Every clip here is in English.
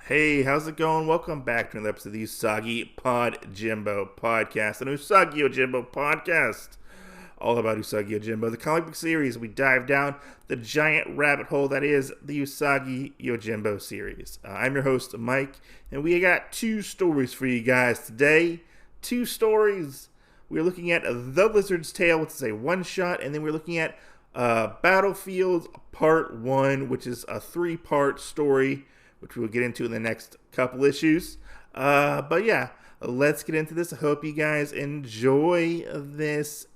Hey, how's it going? Welcome back to another episode of the Usagi Podjimbo podcast, an Usagi Yojimbo podcast. All about Usagi Yojimbo, the comic book series. We dive down the giant rabbit hole that is the Usagi Yojimbo series. I'm your host, Mike, and we got two stories for you guys today. Two stories. We're looking at The Lizard's Tale, which is a one-shot, and then we're looking at Battlefield Part 1, which is a three-part story, which we'll get into in the next couple issues. But yeah, let's get into this. I hope you guys enjoy this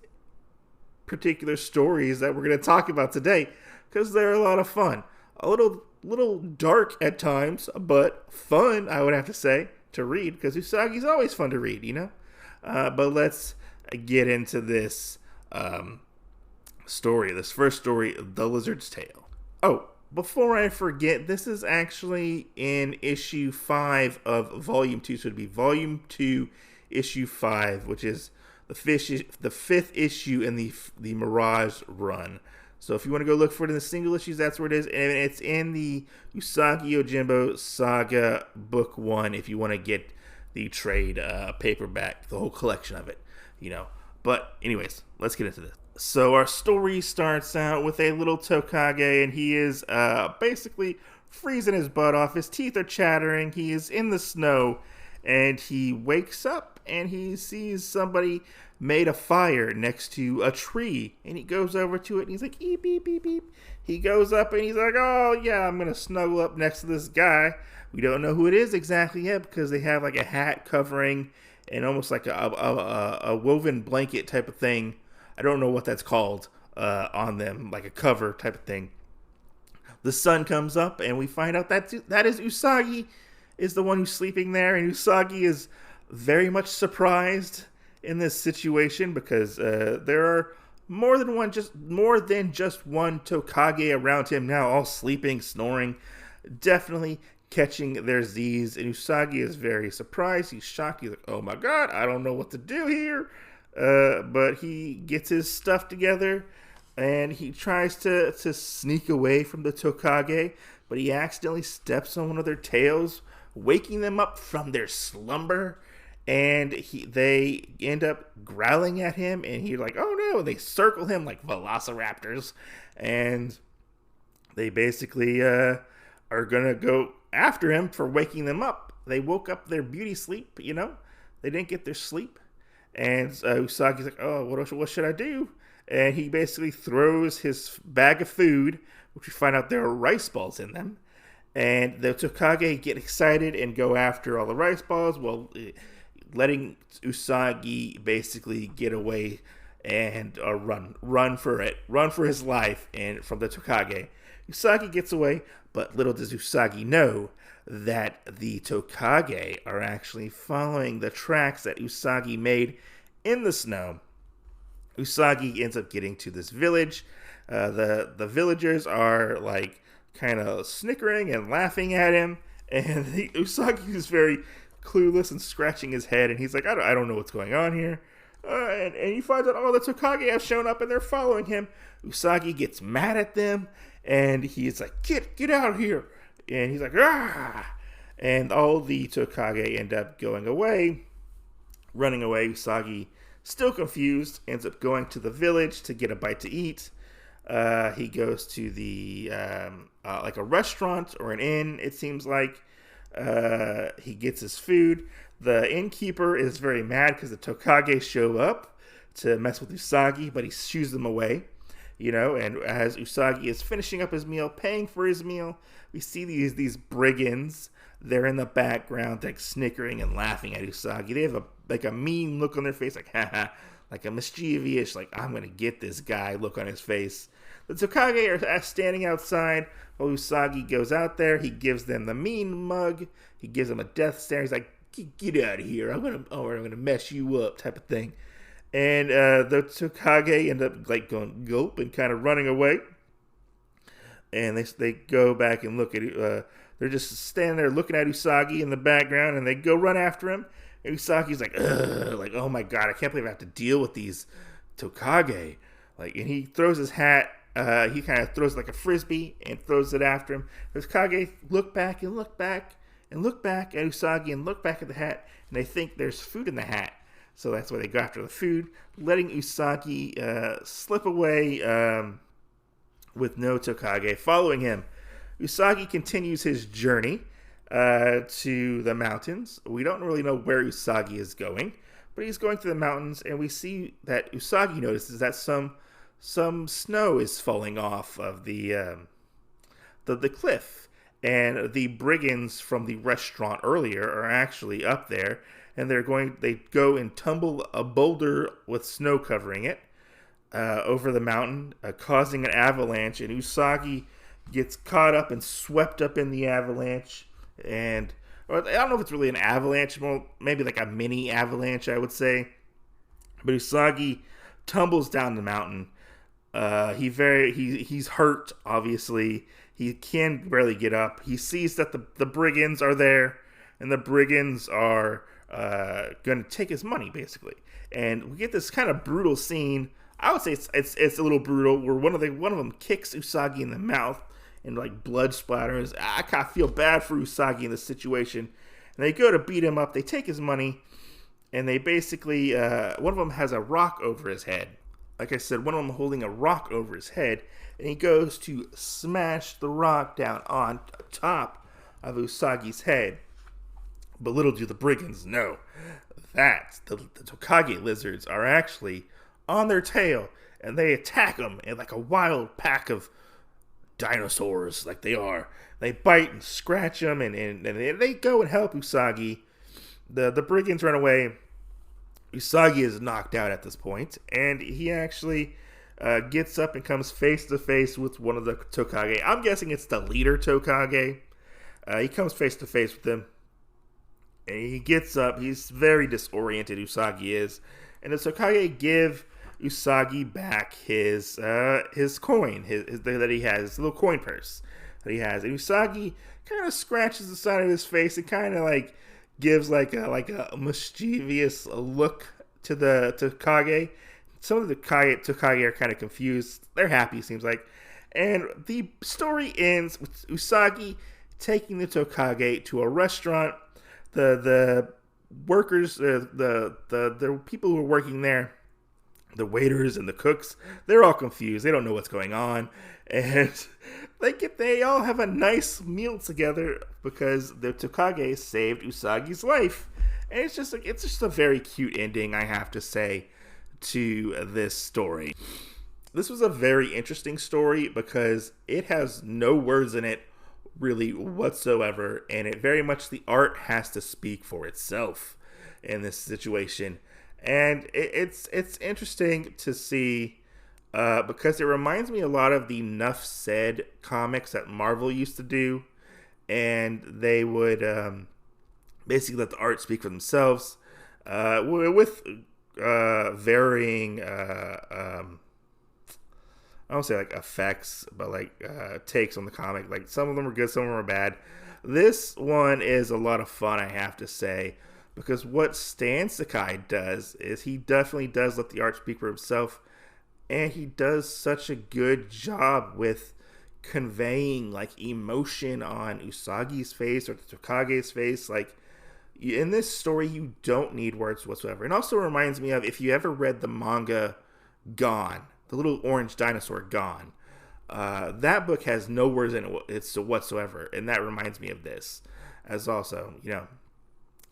particular stories that we're going to talk about today, because they're a lot of fun. A little dark at times, but fun, I would have to say, to read, because Usagi's always fun to read, you know? But let's get into this story. This first story, The Lizard's Tale. Oh, before I forget, this is actually in issue 5 of volume 2, so it'd be volume 2, issue 5, which is the fifth issue in the Mirage run. So if you want to go look for it in the single issues, that's where it is, and it's in the Usagi Yojimbo Saga Book 1 if you want to get the trade paperback, the whole collection of it, you know. But anyways, let's get into this. So our story starts out with a little tokage, and he is basically freezing his butt off. His teeth are chattering. He is in the snow, and he wakes up, and he sees somebody made a fire next to a tree, and he goes over to it, and he's like, eep, beep, beep, beep. He goes up, and he's like, oh, yeah, I'm going to snuggle up next to this guy. We don't know who it is exactly yet, because they have like a hat covering and almost like a woven blanket type of thing. I don't know what that's called on them, like a cover type of thing. The sun comes up, and we find out that is Usagi is the one who's sleeping there, and Usagi is very much surprised in this situation because there are more than just one tokage around him now, all sleeping, snoring, definitely catching their Z's, and Usagi is very surprised. He's shocked. He's like, oh my god, I don't know what to do here. But he gets his stuff together, and he tries to sneak away from the tokage, but he accidentally steps on one of their tails, waking them up from their slumber, and they end up growling at him, and he's like, oh no, they circle him like velociraptors, and they basically are gonna go after him for waking them up. They woke up their beauty sleep, you know? They didn't get their sleep. And Usagi's like, oh, what should I do? And he basically throws his bag of food, which we find out there are rice balls in them. And the Tokage get excited and go after all the rice balls, while letting Usagi basically get away and run for his life and from the Tokage. Usagi gets away, but little does Usagi know that the Tokage are actually following the tracks that Usagi made in the snow. Usagi ends up getting to this village. The villagers are like kind of snickering and laughing at him, and Usagi is very clueless and scratching his head, and he's like, I don't know what's going on here. And he finds out all the Tokage have shown up and they're following him. Usagi gets mad at them, and he's like, get out of here. And he's like, ah! And all the Tokage end up going away, running away. Usagi, still confused, ends up going to the village to get a bite to eat. He goes to the, like a restaurant or an inn, it seems like. He gets his food. The innkeeper is very mad because the Tokage show up to mess with Usagi, but he shoos them away. You know, and as Usagi is finishing up his meal, paying for his meal, we see these brigands. They're in the background, like snickering and laughing at Usagi. They have a mean look on their face, like haha, like a mischievous, like I'm gonna get this guy look on his face. The Tokage are standing outside while Usagi goes out there. He gives them the mean mug. He gives them a death stare. He's like, get out of here! I'm gonna mess you up, type of thing. And the Tokage end up like going gulp and kind of running away. And they go back and look at they're just standing there looking at Usagi in the background, and they go run after him. And Usagi's like, ugh, like, oh my god, I can't believe I have to deal with these Tokage. Like, and he throws his hat. He kind of throws like a frisbee and throws it after him. Usagi look back, and look back at Usagi and look back at the hat, and they think there's food in the hat. So that's why they go after the food, letting Usagi slip away with no Tokage following him. Usagi continues his journey to the mountains. We don't really know where Usagi is going, but he's going through the mountains, and we see that Usagi notices that some snow is falling off of the cliff, and the brigands from the restaurant earlier are actually up there, and they go and tumble a boulder with snow covering it over the mountain, causing an avalanche, and Usagi gets caught up and swept up in the avalanche, and I don't know if it's really an avalanche, well, maybe like a mini avalanche, I would say. But Usagi tumbles down the mountain. He's hurt, obviously. He can barely get up. He sees that the brigands are there, and the brigands are going to take his money, basically. And we get this kind of brutal scene. I would say it's a little brutal, where one of them kicks Usagi in the mouth, and like blood splatters. I kind of feel bad for Usagi in this situation. And they go to beat him up. They take his money, and they basically one of them has a rock over his head. Like I said, one of them holding a rock over his head, and he goes to smash the rock down on top of Usagi's head. But little do the brigands know that the Tokage lizards are actually on their tail, and they attack him in like a wild pack of dinosaurs, like they are. They bite and scratch him, and they go and help Usagi. The brigands run away. Usagi is knocked out at this point, and he actually gets up and comes face to face with one of the Tokage. I'm guessing it's the leader Tokage. He comes face to face with him, and he gets up. He's very disoriented, Usagi is, and the Tokage give Usagi back his coin, that he has, his little coin purse that he has. And Usagi kind of scratches the side of his face and kind of like gives like a mischievous look to the Tokage. Some of the Tokage are kind of confused. They're happy, seems like. And the story ends with Usagi taking the Tokage to a restaurant. The workers, the people who are working there, the waiters and the cooks, they're all confused. They don't know what's going on, and they all have a nice meal together because the Tokage saved Usagi's life. And it's just a very cute ending, I have to say, to this story. This was a very interesting story because it has no words in it really whatsoever, and it very much, the art has to speak for itself in this situation. And it's interesting to see because it reminds me a lot of the Nuff Said comics that Marvel used to do, and they would basically let the art speak for themselves with varying I don't say like effects, but like takes on the comic. Like some of them are good, some of them are bad. This one is a lot of fun, I have to say. Because what Stan Sakai does is he definitely does let the art speak for himself, and he does such a good job with conveying like emotion on Usagi's face or the Tokage's face. Like in this story, you don't need words whatsoever. It also reminds me of, if you ever read the manga Gone, the little orange dinosaur Gone. That book has no words in it whatsoever, and that reminds me of this. As also,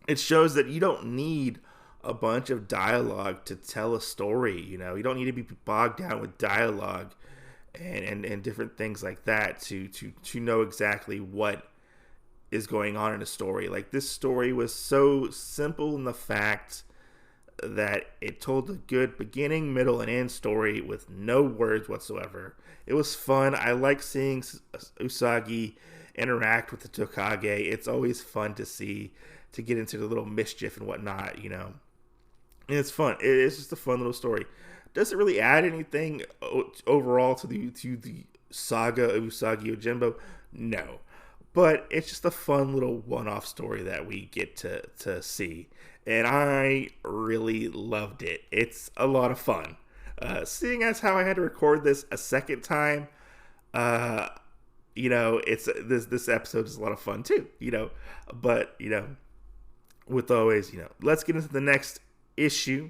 it shows that you don't need a bunch of dialogue to tell a story. You don't need to be bogged down with dialogue and different things like that to know exactly what is going on in a story. Like, this story was so simple in the fact that it told a good beginning, middle, and end story with no words whatsoever. It was fun. I like seeing Usagi interact with the Tokage. It's always fun to see, to get into the little mischief and whatnot, and it's fun. It's just a fun little story. Doesn't really add anything overall to the saga of Usagi Yojimbo, no. But it's just a fun little one-off story that we get to see. And I really loved it. It's a lot of fun. Seeing as how I had to record this a second time, it's this episode is a lot of fun too, but with always, let's get into the next issue,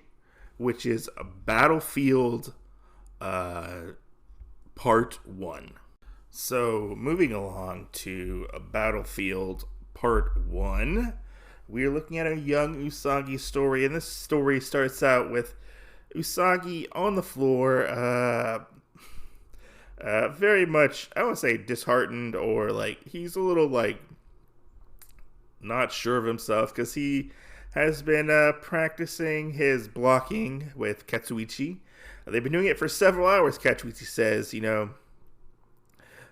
which is Battlefield Part 1. So, moving along to Battlefield Part 1, we're looking at a young Usagi story, and this story starts out with Usagi on the floor, very much, I would say, disheartened, or he's a little not sure of himself, because he has been practicing his blocking with Katsuichi. They've been doing it for several hours, Katsuichi says.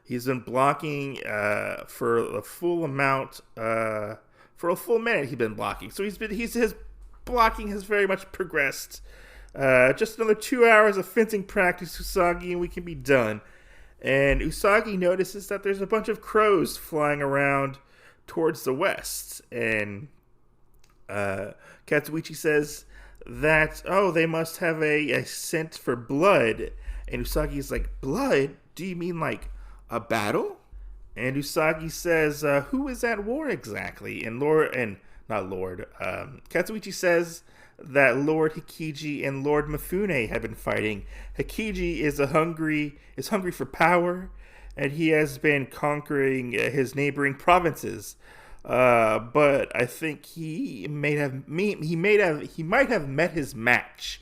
He's been blocking for a full amount, for a full minute he's been blocking. So his blocking has very much progressed. Just another 2 hours of fencing practice, Usagi, and we can be done. And Usagi notices that there's a bunch of crows flying around towards the west. And Katsuichi says that, they must have a scent for blood. And Usagi's like, blood? Do you mean a battle? And Usagi says, who is at war exactly? And Katsuichi says that Lord Hikiji and Lord Mifune have been fighting. Hikiji is hungry for power, and he has been conquering his neighboring provinces. But I think he might have met his match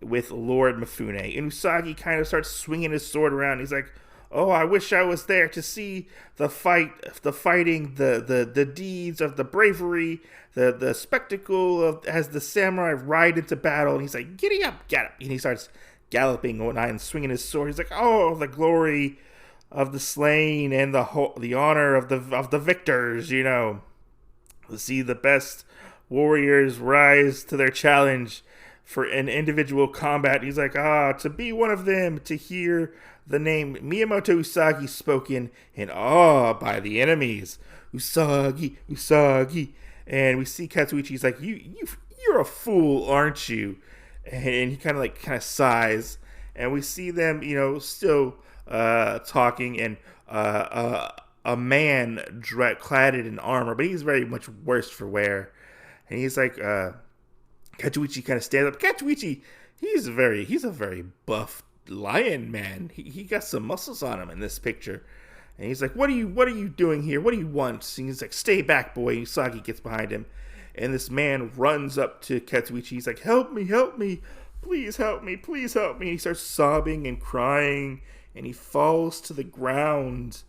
with Lord Mifune. And Usagi kind of starts swinging his sword around. He's like, "Oh, I wish I was there to see the fighting, the deeds of the bravery, the spectacle of as the samurai ride into battle." And he's like, "Giddy up, get up!" And he starts galloping and swinging his sword. He's like, "Oh, the glory of the slain and the honor of the victors, to see the best warriors rise to their challenge for an individual combat." He's like, to be one of them, to hear the name Miyamoto Usagi spoken in awe by the enemies. Usagi, Usagi. And we see Katsuichi's like, you're a fool, aren't you? And he kind of sighs. And we see them, still talking, and a man clad in armor, but he's very much worse for wear. And he's like, Katsuichi kind of stands up. Katsuichi, he's a very buff lion man. He got some muscles on him in this picture. And he's like, what are you doing here? What do you want? And he's like, stay back, boy. And Usagi gets behind him. And this man runs up to Katsuichi. He's like, help me. Please help me. And he starts sobbing and crying. And he falls to the ground.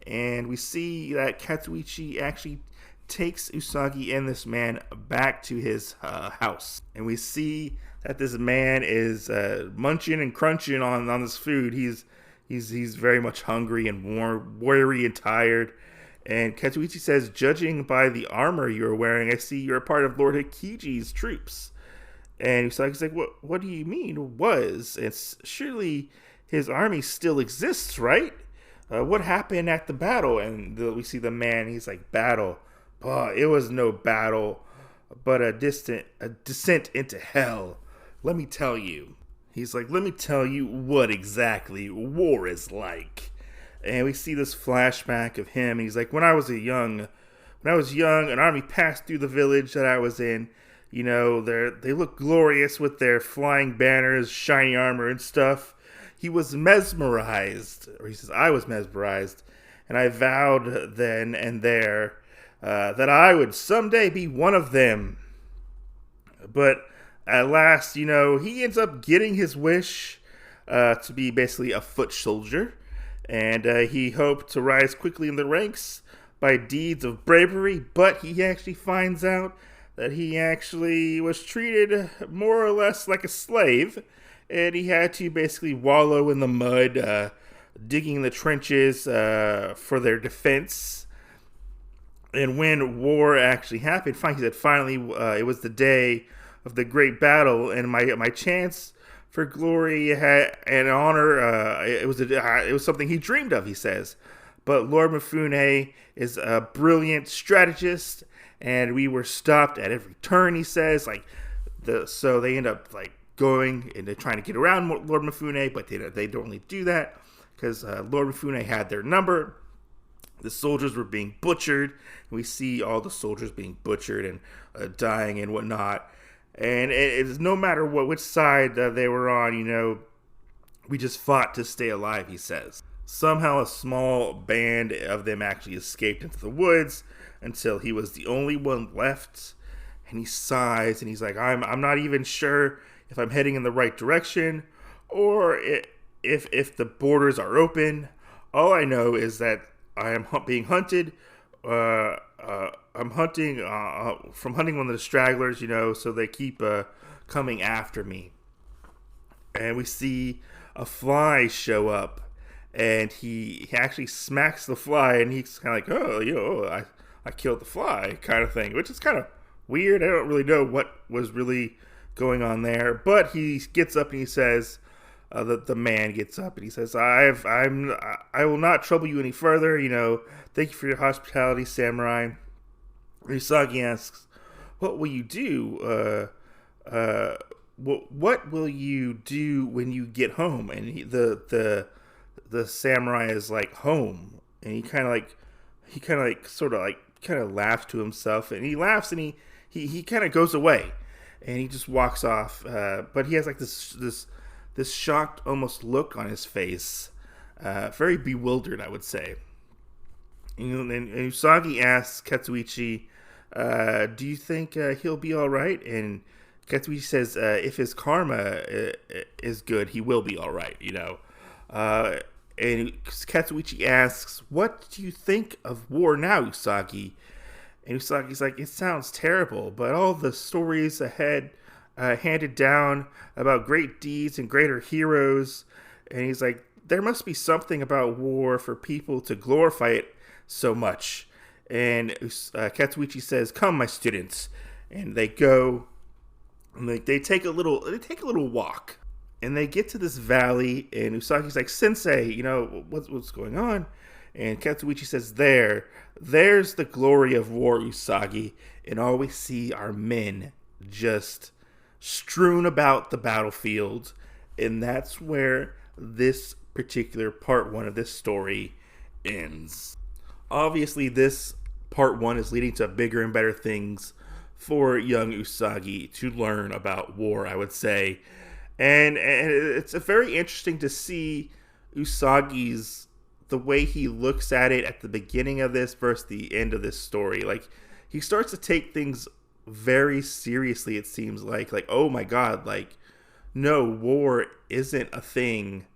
And we see that Katsuichi actually takes Usagi and this man back to his house. And we see that this man is munching and crunching on this food. He's very much hungry and weary and tired. And Katsuichi says, judging by the armor you're wearing, I see you're a part of Lord Hikiji's troops. And Usagi's like, what do you mean, was? It's surely his army still exists, right? What happened at the battle? And we see the man, he's like, battle? It was no battle, but a descent into hell. Let me tell you. He's like, let me tell you what exactly war is like. And we see this flashback of him. He's like, when I was young, an army passed through the village that I was in. They look glorious with their flying banners, shiny armor and stuff. He was mesmerized, or he says, I was mesmerized, and I vowed then and there that I would someday be one of them. But at last, he ends up getting his wish to be basically a foot soldier. And he hoped to rise quickly in the ranks by deeds of bravery. But he actually finds out that he actually was treated more or less like a slave. And he had to basically wallow in the mud, digging the trenches for their defense. And when war actually happened, he said finally it was the day of the great battle, and my chance for glory and honor, it was something he dreamed of, he says. But Lord Mifune is a brilliant strategist, and we were stopped at every turn, he says. So they end up going and they're trying to get around Lord Mifune, but they don't really do that because Lord Mifune had their number. The soldiers were being butchered. We see all the soldiers being butchered and dying and whatnot. And it's no matter which side they were on, we just fought to stay alive, he says. Somehow a small band of them actually escaped into the woods until he was the only one left. And he sighs and he's like, I'm not even sure if I'm heading in the right direction or if the borders are open. All I know is that I am being hunted. I'm hunting from hunting one of the stragglers, so they keep coming after me. And we see a fly show up, and he actually smacks the fly, and he's kind of like, I killed the fly, kind of thing, which is kind of weird. I don't really know what was really going on there, but he gets up and he says, the man gets up and he says, I will not trouble you any further. Thank you for your hospitality, samurai. Usagi asks, what will you do? What will you do when you get home? And the samurai is like, home. And he kind of laughs to himself, and he laughs and he kind of goes away, and he just walks off. But he has like this shocked almost look on his face, very bewildered, I would say. And Usagi asks Katsuichi, do you think he'll be all right? And Katsuichi says, if his karma is good, he will be all right, And Katsuichi asks, what do you think of war now, Usagi? And Usagi's like, it sounds terrible, but all the stories ahead handed down about great deeds and greater heroes. And he's like, there must be something about war for people to glorify it so much. And Katsuichi says, come, my students. And they go, and they take a little walk. And they get to this valley, and Usagi's like, Sensei, what's going on? And Katsuichi says, there's the glory of war, Usagi. And all we see are men just strewn about the battlefield. And that's where this particular part 1 of this story ends. Obviously, this part 1 is leading to bigger and better things for young Usagi to learn about war, I would say. And it's very interesting to see Usagi's, the way he looks at it at the beginning of this versus the end of this story. Like, he starts to take things very seriously, it seems like, oh my God, like, no, war isn't a thing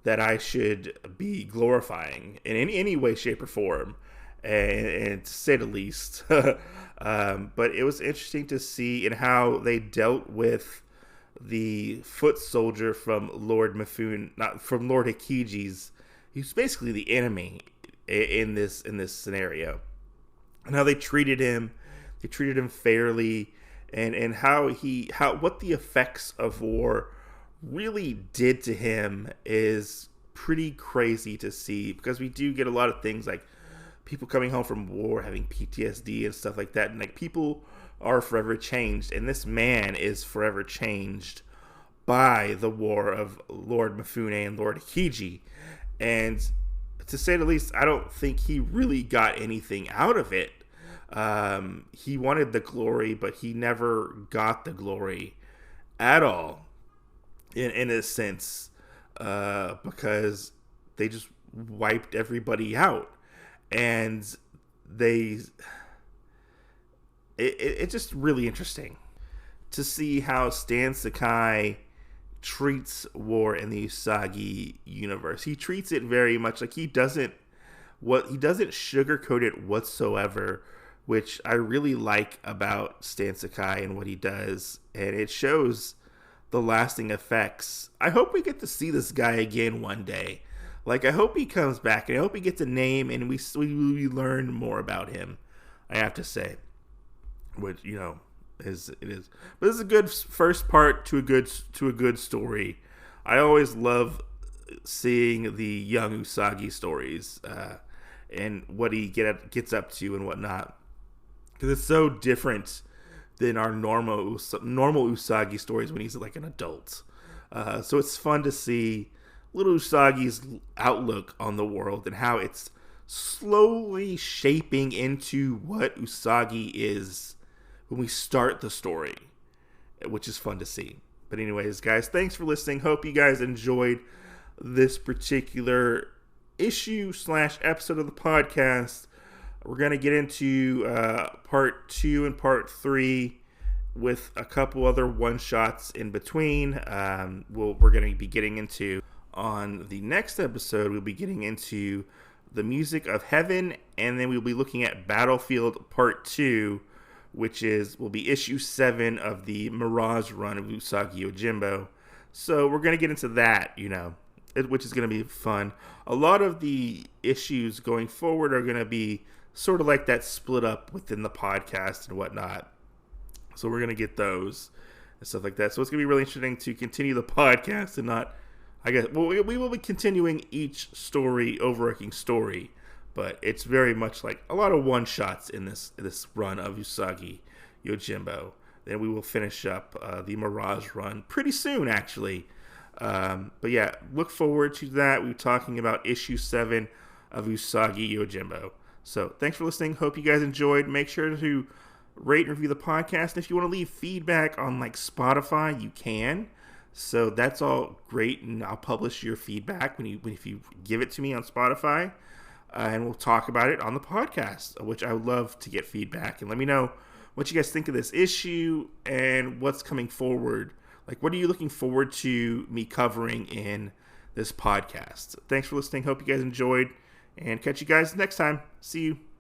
that I should be glorifying in any way, shape, or form, and to say the least. But it was interesting to see in how they dealt with the foot soldier from Lord Mifune, not from Lord Hikiji's. He's basically the enemy in this scenario, and how they treated him. They treated him fairly, and how what the effects of war really did to him is pretty crazy to see, because we do get a lot of things like people coming home from war having PTSD and stuff like that, and like people are forever changed, and this man is forever changed by the war of Lord Mifune and Lord Hikiji. And to say the least, I don't think he really got anything out of it. He wanted the glory, but he never got the glory at all, in a sense, because they just wiped everybody out. And it's just really interesting to see how Stan Sakai treats war in the Usagi universe. He treats it very much like he doesn't sugarcoat it whatsoever, which I really like about Stan Sakai and what he does, and it shows the lasting effects. I hope we get to see this guy again one day. Like, I hope he comes back, and I hope he gets a name, and we learn more about him, I have to say. Which, it is. But this is a good first part to a good story. I always love seeing the young Usagi stories, and what he gets up to and whatnot, because it's so different than our normal Usagi stories when he's like an adult. So it's fun to see little Usagi's outlook on the world and how it's slowly shaping into what Usagi is when we start the story, which is fun to see. But anyways, guys, thanks for listening. Hope you guys enjoyed this particular issue / episode of the podcast. We're going to get into part 2 and part 3 with a couple other one-shots in between. We're going to be getting into, on the next episode, we'll be getting into the Music of Heaven, and then we'll be looking at Battlefield Part 2, which will be issue 7 of the Mirage run of Usagi Yojimbo. So we're going to get into that, which is going to be fun. A lot of the issues going forward are going to be sort of like that split up within the podcast and whatnot. So we're going to get those and stuff like that. So it's going to be really interesting to continue the podcast and not, we will be continuing each story, overarching story, but it's very much like a lot of one-shots in this run of Usagi Yojimbo. Then we will finish up the Mirage run pretty soon, actually. But yeah, look forward to that. We're talking about issue 7 of Usagi Yojimbo. So thanks for listening. Hope you guys enjoyed. Make sure to rate and review the podcast. And if you want to leave feedback on Spotify, you can. So that's all great, and I'll publish your feedback if you give it to me on Spotify. And we'll talk about it on the podcast, which I would love to get feedback. And let me know what you guys think of this issue and what's coming forward. What are you looking forward to me covering in this podcast? Thanks for listening. Hope you guys enjoyed, and catch you guys next time. See you.